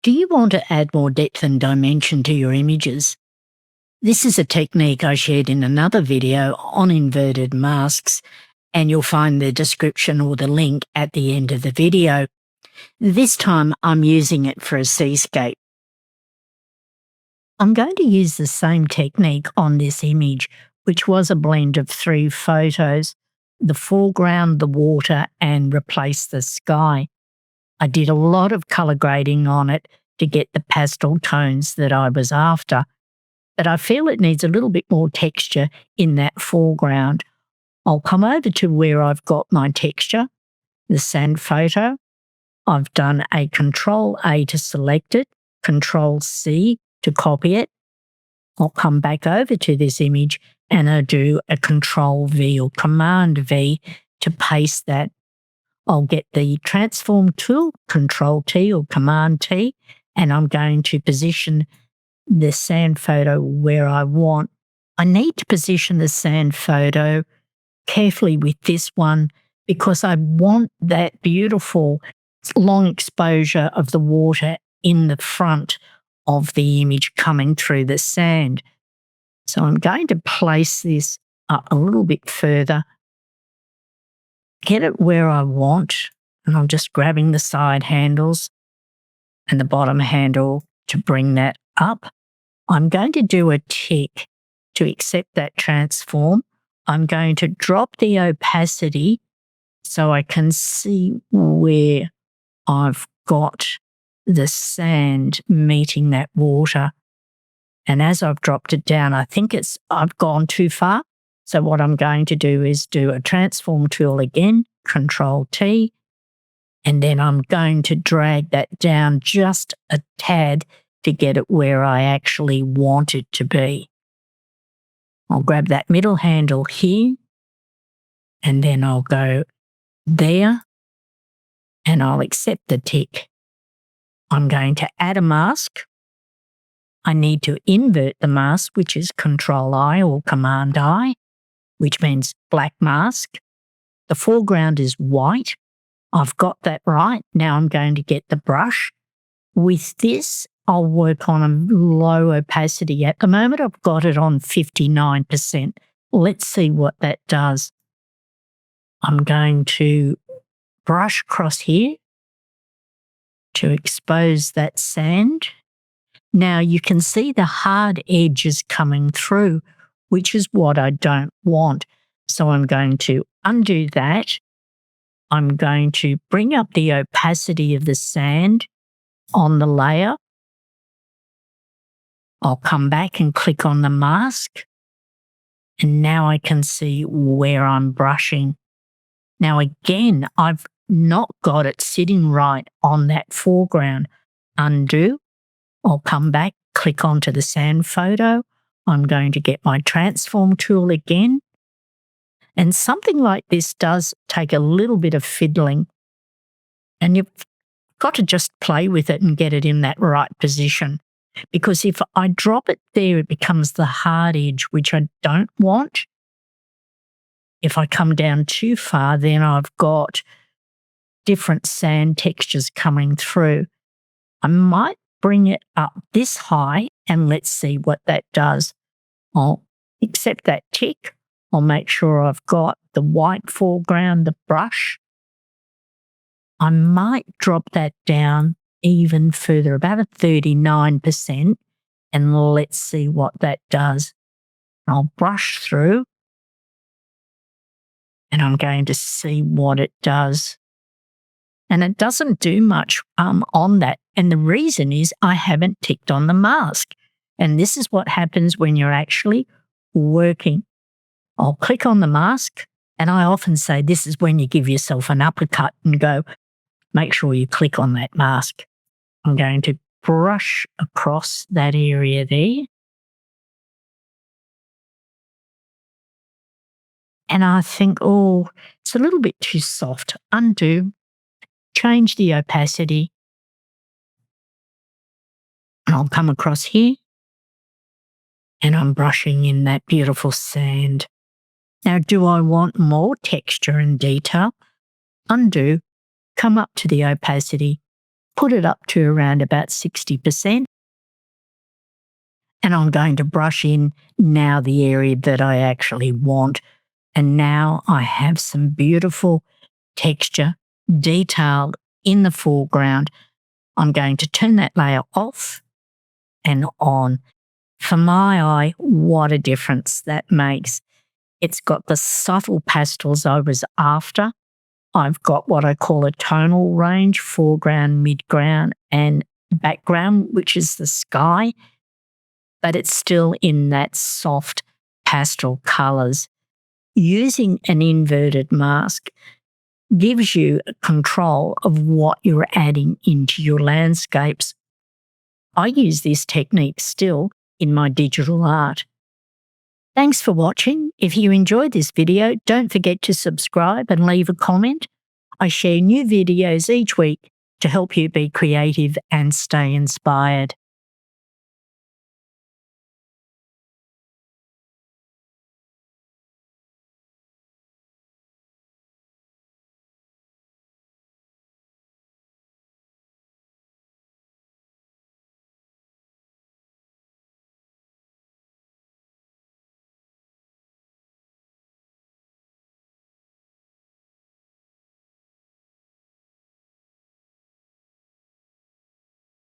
Do you want to add more depth and dimension to your images? This is a technique I shared in another video on inverted masks, and you'll find the description or the link at the end of the video. This time I'm using it for a seascape. I'm going to use the same technique on this image, which was a blend of 3 photos, the foreground, the water, and replace the sky. I did a lot of colour grading on it to get the pastel tones that I was after, but I feel it needs a little bit more texture in that foreground. I'll come over to where I've got my texture, the sand photo. I've done a Control-A to select it, Control-C to copy it. I'll come back over to this image and I'll do a Control-V or Command-V to paste that. I'll get the transform tool, Control-T or Command-T, and I'm going to position the sand photo where I want. I need to position the sand photo carefully with this one because I want that beautiful long exposure of the water in the front of the image coming through the sand. So I'm going to place this up a little bit further, get it where I want, and I'm just grabbing the side handles and the bottom handle to bring that up. I'm going to do a tick to accept that transform. I'm going to drop the opacity so I can see where I've got the sand meeting that water. And as I've dropped it down, I think I've gone too far. So what I'm going to do is do a transform tool again, Control-T, and then I'm going to drag that down just a tad to get it where I actually want it to be. I'll grab that middle handle here, and then I'll go there, and I'll accept the tick. I'm going to add a mask. I need to invert the mask, which is Control-I or Command-I, which means black mask. The foreground is white. I've got that right. Now I'm going to get the brush. With this, I'll work on a low opacity. At the moment, I've got it on 59%. Let's see what that does. I'm going to brush across here to expose that sand. Now you can see the hard edges coming through, which is what I don't want. So I'm going to undo that. I'm going to bring up the opacity of the sand on the layer. I'll come back and click on the mask. And now I can see where I'm brushing. Now again, I've not got it sitting right on that foreground. Undo. I'll come back, click onto the sand photo. I'm going to get my transform tool again. And something like this does take a little bit of fiddling. And you've got to just play with it and get it in that right position. Because if I drop it there, it becomes the hard edge, which I don't want. If I come down too far, then I've got different sand textures coming through. I might bring it up this high and let's see what that does. I'll accept that tick. I'll make sure I've got the white foreground, the brush. I might drop that down even further, about a 39%, and let's see what that does. I'll brush through and I'm going to see what it does. And it doesn't do much on that. And the reason is I haven't ticked on the mask. And this is what happens when you're actually working. I'll click on the mask, and I often say this is when you give yourself an uppercut and go, make sure you click on that mask. I'm going to brush across that area there. And I think, oh, it's a little bit too soft. Undo, change the opacity. And I'll come across here, and I'm brushing in that beautiful sand. Now, do I want more texture and detail? Undo, come up to the opacity, put it up to around about 60%. And I'm going to brush in now the area that I actually want. And now I have some beautiful texture detailed in the foreground. I'm going to turn that layer off and on. For my eye, what a difference that makes. It's got the subtle pastels I was after. I've got what I call a tonal range, foreground, midground, and background, which is the sky, but it's still in that soft pastel colours. Using an inverted mask gives you control of what you're adding into your landscapes. I use this technique still in my digital art. Thanks for watching. If you enjoyed this video, don't forget to subscribe and leave a comment. I share new videos each week to help you be creative and stay inspired.